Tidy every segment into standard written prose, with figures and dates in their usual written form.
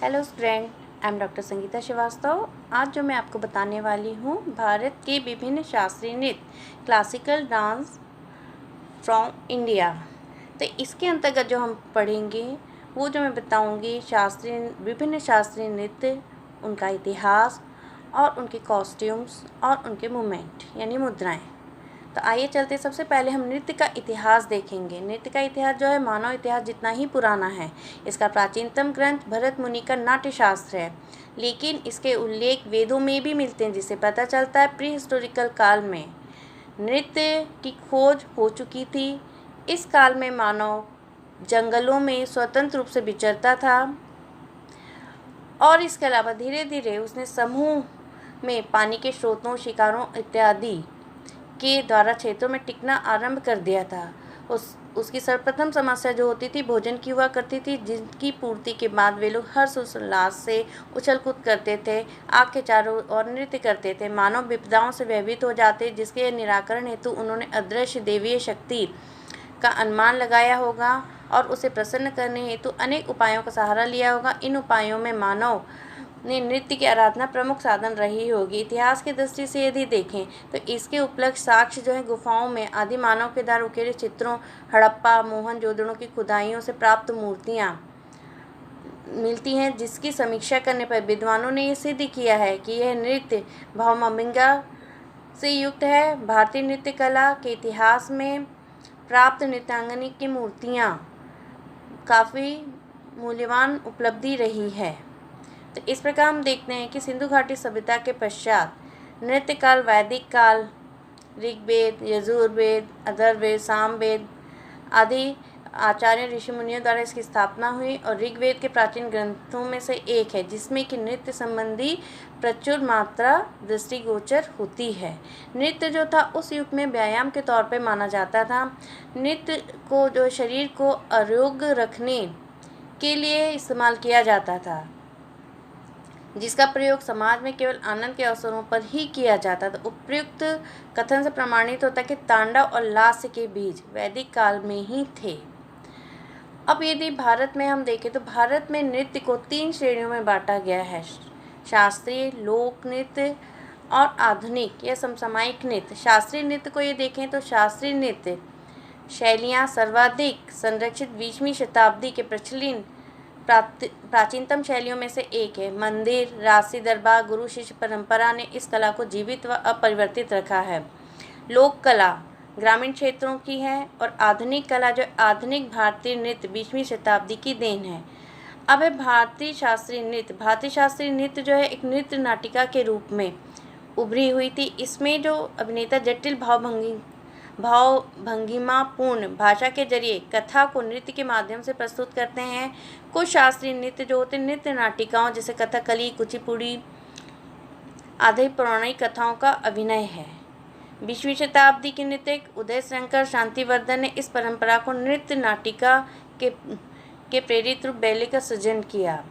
Hello friend, I am doctor Sangeeta Srivastava. आज जो मैं आपको बताने वाली हूँ भारत के विभिन्न शास्त्रीय नृत्य क्लासिकल डांस फ्रॉम इंडिया। तो इसके अंतर्गत जो हम पढ़ेंगे वो जो मैं बताऊँगी विभिन्न शास्त्रीय नृत्य, उनका इतिहास और उनके कॉस्ट्यूम्स और उनके मूवमेंट यानी मुद्राएं। तो आइए चलते, सबसे पहले हम नृत्य का इतिहास देखेंगे। नृत्य का इतिहास जो है मानव इतिहास जितना ही पुराना है। इसका प्राचीनतम ग्रंथ भरत मुनि का नाट्य शास्त्र है, लेकिन इसके उल्लेख वेदों में भी मिलते हैं, जिससे पता चलता है प्री हिस्टोरिकल काल में नृत्य की खोज हो चुकी थी। इस काल में मानव जंगलों में स्वतंत्र रूप से विचरता था और इसके अलावा धीरे धीरे उसने समूह में पानी के स्रोतों, शिकारों इत्यादि के द्वारा क्षेत्रों में टिकना आरंभ कर दिया था। उसकी सर्वप्रथम समस्या जो होती थी भोजन की हुआ करती थी, जिनकी पूर्ति के बाद वे लोग हर्ष उल्लास से उछल कूद करते थे, आग के चारों ओर नृत्य करते थे, मानव विपदाओं से भयभीत हो जाते, जिसके निराकरण हेतु उन्होंने अदृश्य देवीय शक्ति का अनुमान लगाया होगा और उसे प्रसन्न करने हेतु अनेक उपायों का सहारा लिया होगा। इन उपायों में मानव ने नृत्य की आराधना प्रमुख साधन रही होगी। इतिहास की दृष्टि से यदि देखें तो इसके उपलब्ध साक्ष्य जो है गुफाओं में आदि मानव के द्वारा उकेरे चित्रों, हड़प्पा मोहनजोदड़ो की खुदाइयों से प्राप्त मूर्तियाँ मिलती हैं, जिसकी समीक्षा करने पर विद्वानों ने यह सिद्ध किया है कि यह नृत्य भावभंगिमा से युक्त है। भारतीय नृत्य कला के इतिहास में प्राप्त नृत्यांगनी की मूर्तियाँ काफ़ी मूल्यवान उपलब्धि रही है। तो इस प्रकार हम देखते हैं कि सिंधु घाटी सभ्यता के पश्चात नृत्य काल वैदिक काल, ऋग्वेद, यजुर्वेद, अथर्ववेद, सामवेद आदि आचार्य ऋषि मुनियों द्वारा इसकी स्थापना हुई और ऋग्वेद के प्राचीन ग्रंथों में से एक है, जिसमें कि नृत्य संबंधी प्रचुर मात्रा दृष्टिगोचर होती है। नृत्य जो था उस युग में व्यायाम के तौर पर माना जाता था। नृत्य को जो शरीर को आरोग्य रखने के लिए इस्तेमाल किया जाता था, जिसका प्रयोग समाज में केवल आनंद के अवसरों पर ही किया जाता था। उपयुक्त कथन से प्रमाणित होता है कि तांडव और लास्य के बीज वैदिक काल में ही थे। अब यदि भारत में हम देखें तो भारत में नृत्य को 3 श्रेणियों में बांटा गया है: शास्त्रीय, लोक नृत्य और आधुनिक या समसामयिक नृत्य। शास्त्रीय नृत्य को ये देखें तो शास्त्रीय नृत्य शैलियाँ सर्वाधिक संरक्षित 20वीं शताब्दी के प्रचलित प्राचीनतम शैलियों में से एक है। मंदिर, राजसी दरबार, गुरु शिष्य परंपरा ने इस कला को जीवित व अपरिवर्तित रखा है। लोक कला ग्रामीण क्षेत्रों की है और आधुनिक कला जो आधुनिक भारतीय नृत्य 20वीं शताब्दी की देन है। अब है भारतीय शास्त्रीय नृत्य। भारतीय शास्त्रीय नृत्य जो है एक नृत्य नाटिका के रूप में उभरी हुई थी। इसमें जो अभिनेता जटिल भावभंगिमापूर्ण भाषा के जरिए कथा को नृत्य के माध्यम से प्रस्तुत करते हैं। कुछ शास्त्रीय नृत्य जो होते हैं नृत्य नाटिकाओं जैसे कथकली, कुचिपुड़ी आदि पौराणिक कथाओं का अभिनय है। 20वीं शताब्दी के नृत्यक उदय शंकर शांतिवर्धन ने इस परंपरा को नृत्य नाटिका के प्रेरित रूप बैले का सृजन किया।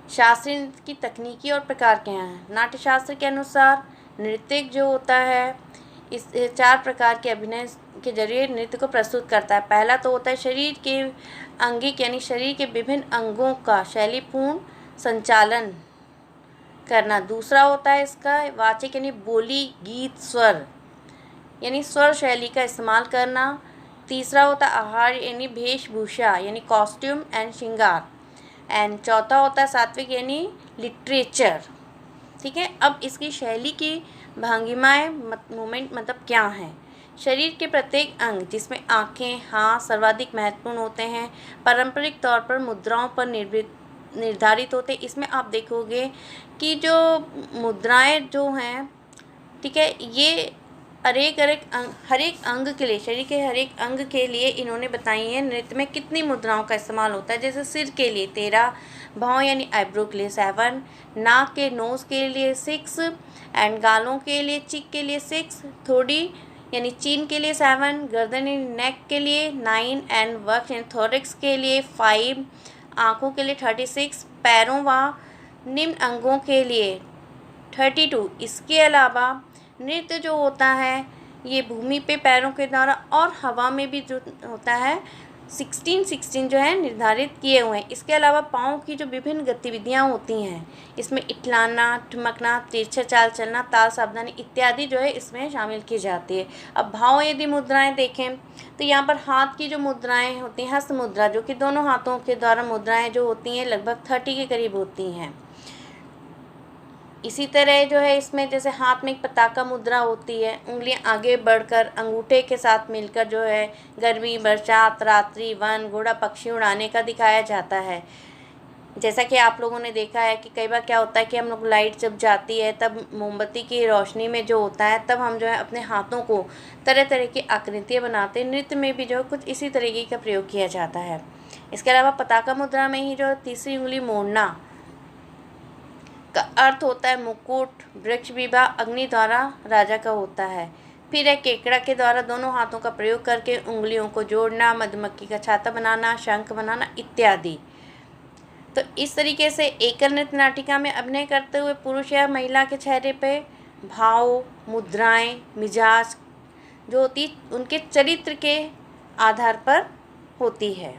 शास्त्रीय नृत्य की तकनीकी और प्रकार क्या हैं? नाट्यशास्त्र के अनुसार नृत्यक जो होता है इस 4 प्रकार के अभिनय के जरिए नृत्य को प्रस्तुत करता है। पहला तो होता है शरीर के अंगिक यानी शरीर के विभिन्न अंगों का शैलीपूर्ण संचालन करना। दूसरा होता है इसका वाचिक यानी बोली, गीत, स्वर यानी स्वर शैली का इस्तेमाल करना। तीसरा होता है आहार यानी वेशभूषा यानी कॉस्ट्यूम एंड श्रृंगार। एंड चौथा होता है सात्विक यानी लिटरेचर। ठीक है, अब इसकी शैली की भंगिमाएँ मूवमेंट मतलब क्या हैं? शरीर के प्रत्येक अंग जिसमें आँखें, हाथ सर्वाधिक महत्वपूर्ण होते हैं, पारंपरिक तौर पर मुद्राओं पर निर्धारित होते। इसमें आप देखोगे कि जो मुद्राएं जो हैं, ठीक है, ये हर एक अंग के लिए, शरीर के हर एक अंग के लिए इन्होंने बताई है नृत्य में कितनी मुद्राओं का इस्तेमाल होता है। जैसे सिर के लिए 13, भौं यानी आईब्रो के लिए 7, नाक के नोज़ के लिए 6 एंड गालों के लिए चिक के लिए 6, थोड़ी यानी चीन के लिए 7, गर्दन यानी नेक के लिए 9 एंड वक्ष यानी थोरैक्स के लिए 5, आँखों के लिए 36, पैरों व निम्न अंगों के लिए 32। इसके अलावा नृत्य जो होता है ये भूमि पे पैरों के द्वारा और हवा में भी जो होता है 16 जो है निर्धारित किए हुए हैं। इसके अलावा पाँव की जो विभिन्न गतिविधियाँ होती हैं, इसमें इठलाना, ठुमकना, तिरछा चाल चलना, ताल सावधानी इत्यादि जो है इसमें शामिल की जाती है। अब भाव यदि मुद्राएं देखें तो यहाँ पर हाथ की जो मुद्राएं होती हैं, हस्त मुद्रा, जो कि दोनों हाथों के द्वारा मुद्राएं जो होती हैं लगभग 30 के करीब होती हैं। इसी तरह जो है इसमें जैसे हाथ में एक पताका मुद्रा होती है, उंगलियां आगे बढ़कर अंगूठे के साथ मिलकर जो है गर्मी, बरसात, रात्रि, वन, घोड़ा, पक्षी उड़ाने का दिखाया जाता है। जैसा कि आप लोगों ने देखा है कि कई बार क्या होता है कि हम लोग लाइट जब जाती है तब मोमबत्ती की रोशनी में जो होता है तब हम जो है अपने हाथों को तरह तरह की आकृतियाँ बनाते हैं। नृत्य में भी जो है कुछ इसी तरीके का प्रयोग किया जाता है। इसके अलावा पताका मुद्रा में ही जो तीसरी उंगली मोड़ना का अर्थ होता है मुकुट, वृक्ष विवाह, अग्नि द्वारा राजा का होता है। फिर है केकड़ा के द्वारा दोनों हाथों का प्रयोग करके उंगलियों को जोड़ना, मधुमक्खी का छाता बनाना, शंख बनाना इत्यादि। तो इस तरीके से एकल नृत्य नाटिका में अभिनय करते हुए पुरुष या महिला के चेहरे पे भाव, मुद्राएं, मिजाज जो होती उनके चरित्र के आधार पर होती है।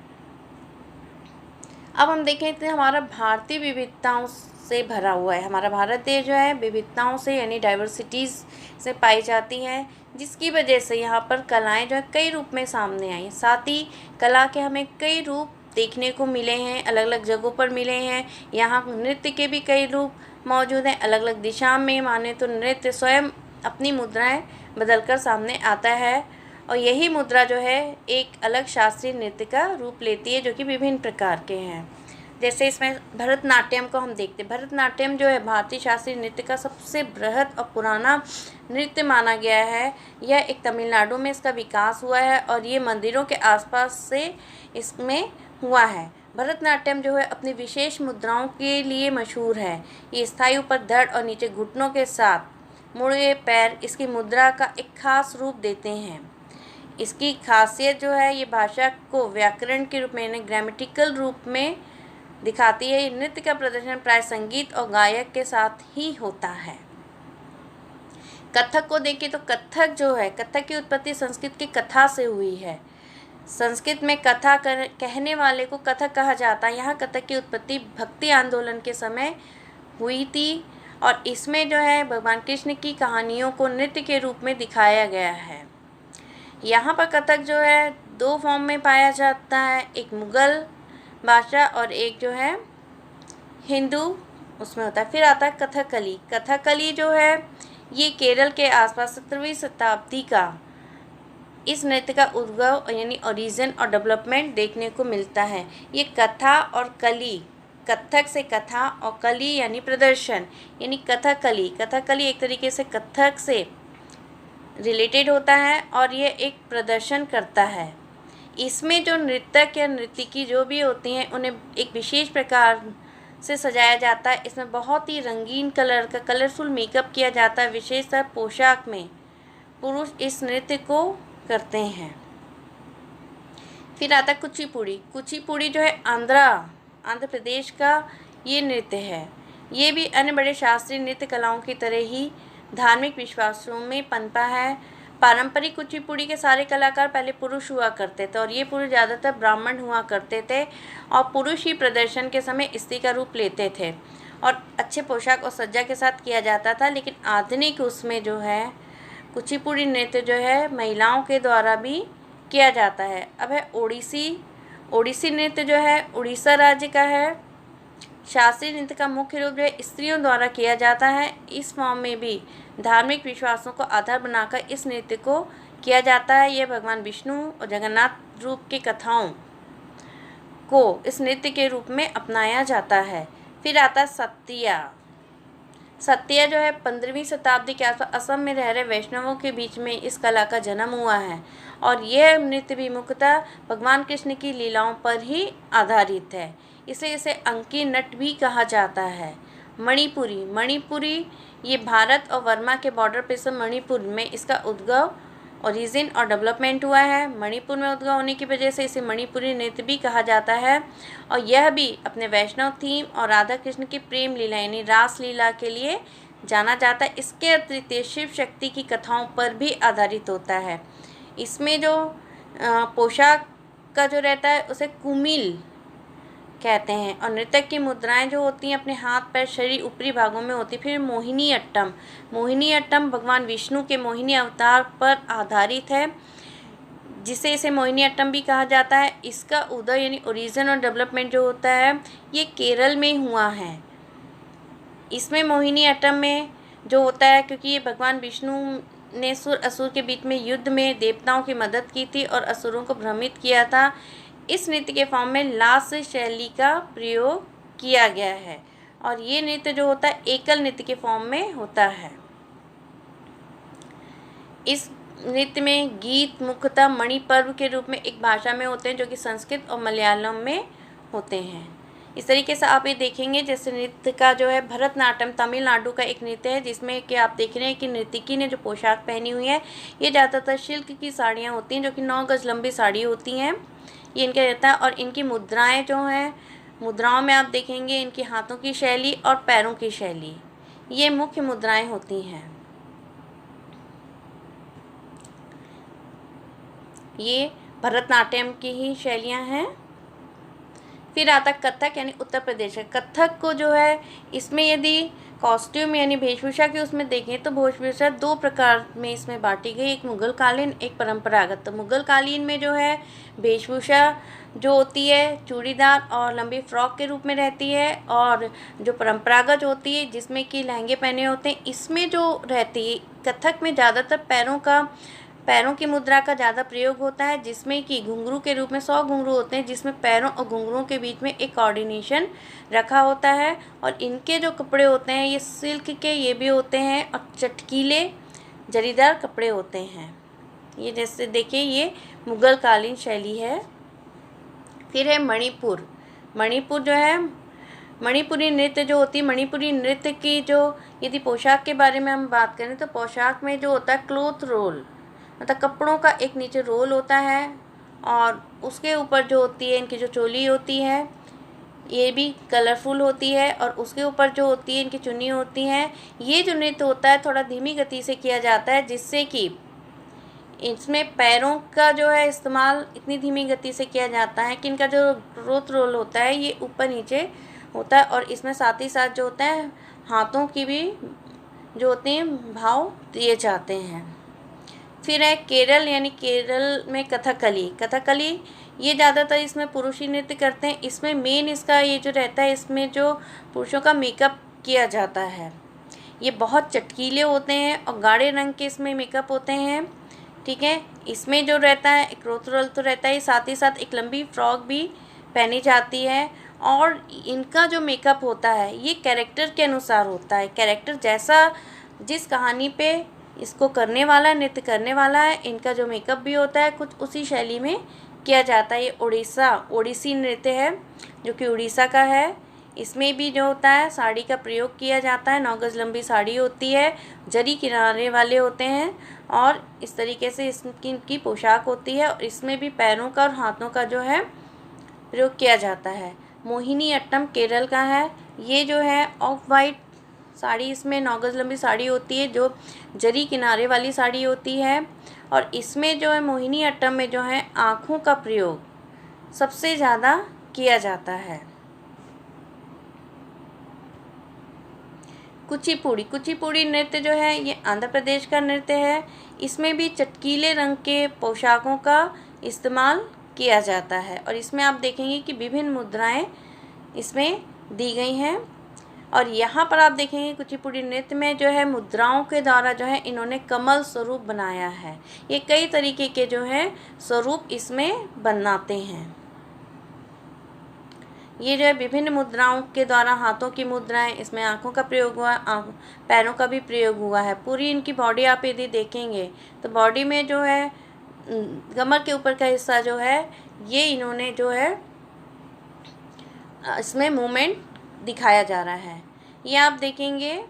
अब हम देखें तो हमारा भारतीय विविधताओं से भरा हुआ है। हमारा भारत देश जो है विविधताओं से यानी डाइवर्सिटीज़ से पाई जाती हैं, जिसकी वजह से यहाँ पर कलाएं जो है कई रूप में सामने आई। साथ ही कला के हमें कई रूप देखने को मिले हैं, अलग अलग जगहों पर मिले हैं। यहाँ नृत्य के भी कई रूप मौजूद हैं। अलग अलग दिशा में माने तो नृत्य स्वयं अपनी मुद्राएं बदलकर सामने आता है और यही मुद्रा जो है एक अलग शास्त्रीय नृत्य का रूप लेती है, जो कि विभिन्न प्रकार के हैं। जैसे इसमें भरतनाट्यम को हम देखते हैं। भरतनाट्यम जो है भारतीय शास्त्रीय नृत्य का सबसे बृहद और पुराना नृत्य माना गया है। यह एक तमिलनाडु में इसका विकास हुआ है और ये मंदिरों के आसपास से इसमें हुआ है। भरतनाट्यम जो है अपनी विशेष मुद्राओं के लिए मशहूर है। ये स्थायी ऊपर धड़ और नीचे घुटनों के साथ मुड़े पैर इसकी मुद्रा का एक खास रूप देते हैं। इसकी खासियत जो है ये भाषा को व्याकरण के रूप में यानी ग्रामेटिकल रूप में दिखाती है। नृत्य का प्रदर्शन प्राय संगीत और गायक के साथ ही होता है। कथक को देखें तो कथक जो है, कथक की उत्पत्ति संस्कृत की कथा से हुई है। संस्कृत में कथा कहने वाले को कथक कहा जाता है। यहाँ कथक की उत्पत्ति भक्ति आंदोलन के समय हुई थी और इसमें जो है भगवान कृष्ण की कहानियों को नृत्य के रूप में दिखाया गया है। यहाँ पर कथक जो है 2 फॉर्म में पाया जाता है, एक मुगल भाषा और एक जो है हिंदू उसमें होता है। फिर आता है कथकली। कथकली जो है ये केरल के आसपास 17वीं शताब्दी का इस नृत्य का उद्भव यानी ओरिजिन और डेवलपमेंट देखने को मिलता है। ये कथा और कली, कथक से कथा और कली यानी प्रदर्शन यानी कथकली। कथकली एक तरीके से कथक से रिलेटेड होता है और ये एक प्रदर्शन करता है। इसमें जो नृत्यक या नर्तकी जो भी होती हैं उन्हें एक विशेष प्रकार से सजाया जाता है। इसमें बहुत ही रंगीन कलर का कलरफुल मेकअप किया जाता है। विशेषतः पोशाक में पुरुष इस नृत्य को करते हैं। फिर आता है कुचिपुड़ी। कुचिपुड़ी जो है आंध्र प्रदेश का ये नृत्य है। ये भी अन्य बड़े शास्त्रीय नृत्य कलाओं की तरह ही धार्मिक विश्वासों में पनपा है। पारंपरिक कुचिपुड़ी के सारे कलाकार पहले पुरुष हुआ करते थे और ये पुरुष ज़्यादातर ब्राह्मण हुआ करते थे और पुरुष ही प्रदर्शन के समय स्त्री का रूप लेते थे और अच्छे पोशाक और सज्जा के साथ किया जाता था। लेकिन आधुनिक उसमें जो है कुचिपुड़ी नृत्य जो है महिलाओं के द्वारा भी किया जाता है। अब है ओडिसी नृत्य जो है उड़ीसा राज्य का है। शास्त्रीय नृत्य का मुख्य रूप जो है स्त्रियों द्वारा किया जाता है। इस फॉर्म में भी धार्मिक विश्वासों को आधार बनाकर इस नृत्य को किया जाता है। यह भगवान विष्णु और जगन्नाथ रूप की कथाओं को इस नृत्य के रूप में अपनाया जाता है। फिर आता है सत्या जो है 15वीं शताब्दी के आसपास असम में रह रहे वैष्णवों के बीच में इस कला का जन्म हुआ है और यह नृत्य भी मुख्यतः भगवान कृष्ण की लीलाओं पर ही आधारित है। इसलिए इसे अंकी नट भी कहा जाता है। मणिपुरी ये भारत और वर्मा के बॉर्डर पे से मणिपुर में इसका उद्गम ओरिजिन और डेवलपमेंट हुआ है। मणिपुर में उद्गम होने की वजह से इसे मणिपुरी नृत्य भी कहा जाता है और यह भी अपने वैष्णव थीम और राधा कृष्ण की प्रेम लीला यानी रास लीला के लिए जाना जाता है। इसके अतिरिक्त शिव शक्ति की कथाओं पर भी आधारित होता है। इसमें जो पोशाक का जो रहता है उसे कुमिल कहते हैं। और नृत्यक की मुद्राएं जो होती हैं अपने हाथ पैर शरीर ऊपरी भागों में होती। फिर मोहिनी अट्टम, मोहिनी अट्टम भगवान विष्णु के मोहिनी अवतार पर आधारित है, जिसे इसे मोहिनी अट्टम भी कहा जाता है। इसका उदय यानी ओरिजिन और डेवलपमेंट जो होता है ये केरल में हुआ है। इसमें मोहिनी अट्टम में जो होता है, क्योंकि ये भगवान विष्णु ने सुर असुर के बीच में युद्ध में देवताओं की मदद की थी और असुरों को भ्रमित किया था, इस नृत्य के फॉर्म में लास्य शैली का प्रयोग किया गया है। और ये नृत्य जो होता है एकल नृत्य के फॉर्म में होता है। इस नृत्य में गीत मुख्यतः मणिपर्व के रूप में एक भाषा में होते हैं, जो कि संस्कृत और मलयालम में होते हैं। इस तरीके से आप ये देखेंगे, जैसे नृत्य का जो है भरतनाट्यम तमिलनाडु का एक नृत्य है, जिसमें कि आप देख रहे हैं कि नर्तकी ने जो पोशाक पहनी हुई है ये ज़्यादातर सिल्क की साड़ियाँ होती हैं, जो कि 9 गज लंबी साड़ी होती हैं, ये इनका रहता है। और इनकी मुद्राएं जो हैं, मुद्राओं में आप देखेंगे इनके हाथों की शैली और पैरों की शैली, ये मुख्य मुद्राएं होती हैं। ये भरतनाट्यम की ही शैलियाँ हैं। फिर आता कथक यानी उत्तर प्रदेश है। कथक को जो है इसमें यदि कॉस्ट्यूम यानी वेशभूषा की उसमें देखें तो वेशभूषा 2 प्रकार में इसमें बांटी गई, एक मुगल कालीन एक परंपरागत। तो मुगल कालीन में जो है वेशभूषा जो होती है चूड़ीदार और लंबी फ्रॉक के रूप में रहती है, और जो परंपरागत होती है जिसमें कि लहंगे पहने होते हैं, इसमें जो रहती है कथक में ज़्यादातर पैरों की मुद्रा का ज़्यादा प्रयोग होता है, जिसमें कि घुंघरू के रूप में 100 घुंघरू होते हैं, जिसमें पैरों और घुंघरुओं के बीच में एक कोऑर्डिनेशन रखा होता है। और इनके जो कपड़े होते हैं ये सिल्क के ये भी होते हैं और चटकीले जरीदार कपड़े होते हैं। ये जैसे देखिए ये मुगल कालीन शैली है। फिर है मणिपुर। मणिपुर जो है मणिपुरी नृत्य जो होती है, मणिपुरी नृत्य की जो यदि पोशाक के बारे में हम बात करें तो पोशाक में जो होता है क्लॉथ रोल, मतलब कपड़ों का एक नीचे रोल होता है और उसके ऊपर जो होती है इनकी जो चोली होती है ये भी कलरफुल होती है, और उसके ऊपर जो होती है इनकी चुन्नी होती है। ये जो नृत्य होता है थोड़ा धीमी गति से किया जाता है, जिससे कि इसमें पैरों का जो है इस्तेमाल इतनी धीमी गति से किया जाता है कि इनका जो क्लॉथ रोल होता है ये ऊपर नीचे होता है, और इसमें साथ ही साथ जो होता है हाथों की भी जो होते हैं भाव दिए जाते हैं। फिर है केरल यानी केरल में कथकली। कथकली ये ज़्यादातर इसमें पुरुष ही नृत्य करते हैं। इसमें मेन इसका ये जो रहता है इसमें जो पुरुषों का मेकअप किया जाता है ये बहुत चटकीले होते हैं और गाढ़े रंग के इसमें मेकअप होते हैं, ठीक है। इसमें जो रहता है एक क्लॉथ रोल तो रहता है, साथ ही साथ एक लंबी फ्रॉक भी पहनी जाती है। और इनका जो मेकअप होता है ये कैरेक्टर के अनुसार होता है, कैरेक्टर जैसा जिस कहानी पे इसको करने वाला नृत्य करने वाला है इनका जो मेकअप भी होता है कुछ उसी शैली में किया जाता है। ये ओडिसी नृत्य है जो कि उड़ीसा का है। इसमें भी जो होता है साड़ी का प्रयोग किया जाता है, 9 गज लंबी साड़ी होती है, जरी किनारे वाले होते हैं और इस तरीके से इनकी पोशाक होती है। और इसमें भी पैरों का और हाथों का जो है प्रयोग किया जाता है। मोहिनी अट्टम केरल का है। ये जो है ऑफ वाइट साड़ी, इसमें 9 गज लंबी साड़ी होती है जो जरी किनारे वाली साड़ी होती है। और इसमें जो है मोहिनी अट्टम में जो है आँखों का प्रयोग सबसे ज़्यादा किया जाता है। कुचिपुड़ी नृत्य जो है ये आंध्र प्रदेश का नृत्य है। इसमें भी चटकीले रंग के पोशाकों का इस्तेमाल किया जाता है और इसमें आप देखेंगे कि विभिन्न मुद्राएं इसमें दी गई हैं। और यहाँ पर आप देखेंगे कुचिपुड़ी नृत्य में जो है मुद्राओं के द्वारा जो है इन्होंने कमल स्वरूप बनाया है। ये कई तरीके के जो है स्वरूप इसमें बनाते हैं। ये जो है विभिन्न मुद्राओं के द्वारा, हाथों की मुद्राएं, इसमें आँखों का प्रयोग हुआ, पैरों का भी प्रयोग हुआ है। पूरी इनकी बॉडी आप यदि देखेंगे तो बॉडी में जो है कमर के ऊपर का हिस्सा जो है ये इन्होंने जो है इसमें मूवमेंट दिखाया जा रहा है। ये आप देखेंगे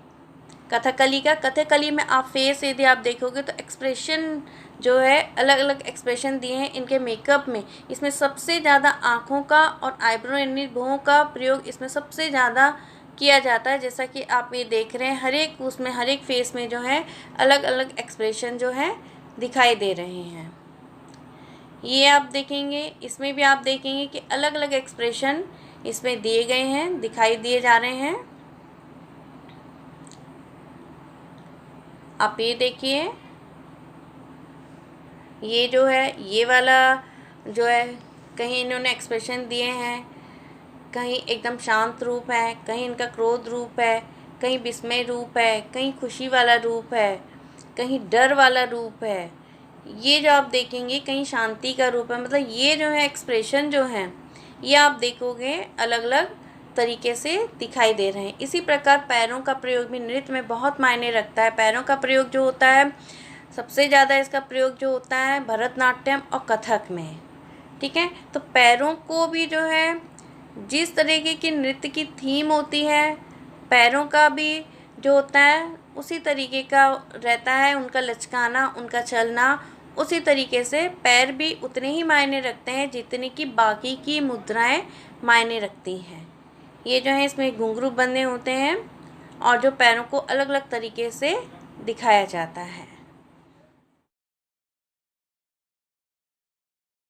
कथकली का। कथकली में आप फेस यदि आप देखोगे तो एक्सप्रेशन जो है अलग अलग एक्सप्रेशन दिए हैं इनके मेकअप में। इसमें सबसे ज़्यादा आँखों का और आईब्रो यानी भौं का प्रयोग इसमें सबसे ज़्यादा किया जाता है। जैसा कि आप ये देख रहे हैं हर एक फेस में जो है अलग अलग एक्सप्रेशन जो है दिखाई दे रहे हैं। ये आप देखेंगे, इसमें भी आप देखेंगे कि अलग अलग एक्सप्रेशन इसमें दिए गए हैं, दिखाई दिए जा रहे हैं। आप ये देखिए, ये जो है ये वाला जो है, कहीं इन्होंने एक्सप्रेशन दिए हैं, कहीं एकदम शांत रूप है, कहीं इनका क्रोध रूप है, कहीं विस्मय रूप है, कहीं खुशी वाला रूप है, कहीं डर वाला रूप है। ये जो आप देखेंगे कहीं शांति का रूप है। मतलब ये जो है एक्सप्रेशन जो हैं ये आप देखोगे अलग अलग तरीके से दिखाई दे रहे हैं। इसी प्रकार पैरों का प्रयोग भी नृत्य में बहुत मायने रखता है। पैरों का प्रयोग जो होता है, सबसे ज़्यादा इसका प्रयोग जो होता है भरतनाट्यम और कथक में। ठीक है, तो पैरों को भी जो है जिस तरीके की नृत्य की थीम होती है, पैरों का भी जो होता है उसी तरीके का रहता है। उनका लचकाना, उनका चलना, उसी तरीके से पैर भी उतने ही मायने रखते हैं जितने कि बाकी की मुद्राएं मायने रखती हैं। ये जो है इसमें घुंघरू बंधे होते हैं और जो पैरों को अलग अलग तरीके से दिखाया जाता है।